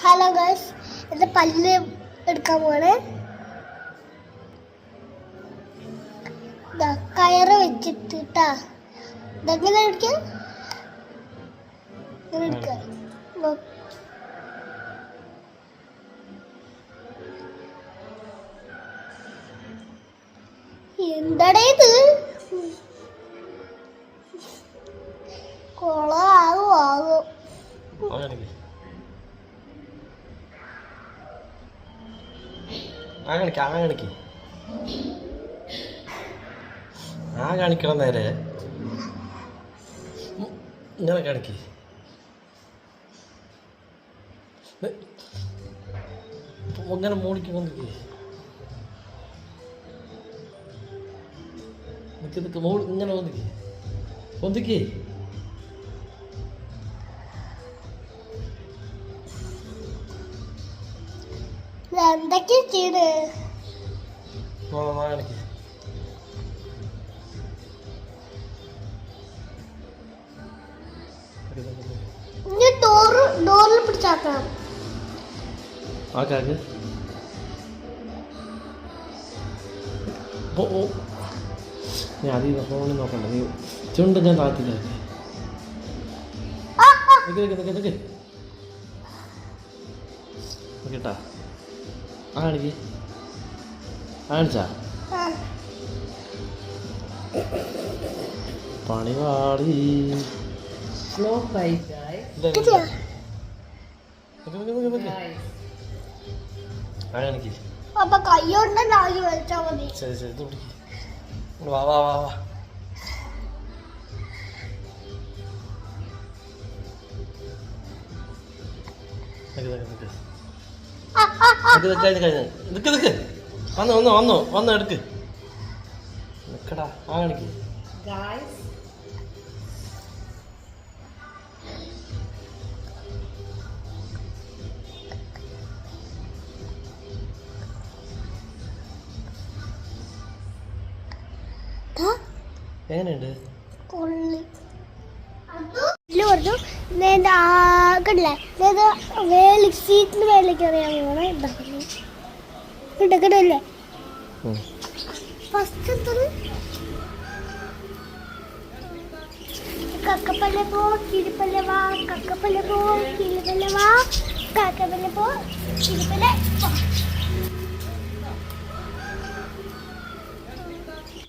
Hello guys, എൻ്റെ പല്ല് എടുക്കാൻ പോവാണ്. കയറ് വെച്ചിട്ട് ഇതെങ്ങനെ എടുക്കുക? എന്താടേ ഇത്? കൊളാകും ആകും. കാണിക്കണം നേരെ ഇങ്ങനെ കാണിക്ക്. ഇങ്ങനെ മൂടിക്ക് വന്നിക്ക് നിക്ക് നിക്ക് മൂടി ഇങ്ങനെ വന്നിക്ക് ഒന്നിക്ക്. എന്തൊക്കെയാ ചെയ്ത് കാണിക്ക്. ഡോറിൽ പിടിച്ചാക്കണം. ആക്കാക്ക് നീ അതീ ഫോണിൽ നോക്കണ്ട. നീ ചുണ്ട് ഞാൻ താത്തില്ലാക്കി കേട്ടാ. കാണിക്ക് കാണിച്ചാ പണി പാടി. അപ്പൊ കൈയോണ്ടാകി വലിച്ചാ മതി. ശരി ശരി ഇത് പിടിക്ക്. വാ വാ വാ വാ. വന്നു വന്നു വന്നു വന്നു എടുക്ക്. നിക്കടാ കാണിക്ക്. എങ്ങനെയുണ്ട്? സീറ്റിന് മേലേക്ക് അറിയാൻ പോണേ. ഇടക്കടല്ലേ ഫസ്റ്റ് എത്തത്? കക്കപ്പല്ല പോ കിളിപ്പല്ല വാ, കക്കപ്പല്ല പോ കിളിപ്പല്ല വാ, കാക്കപ്പല്ല പോ കിളിപ്പല്ല വാ.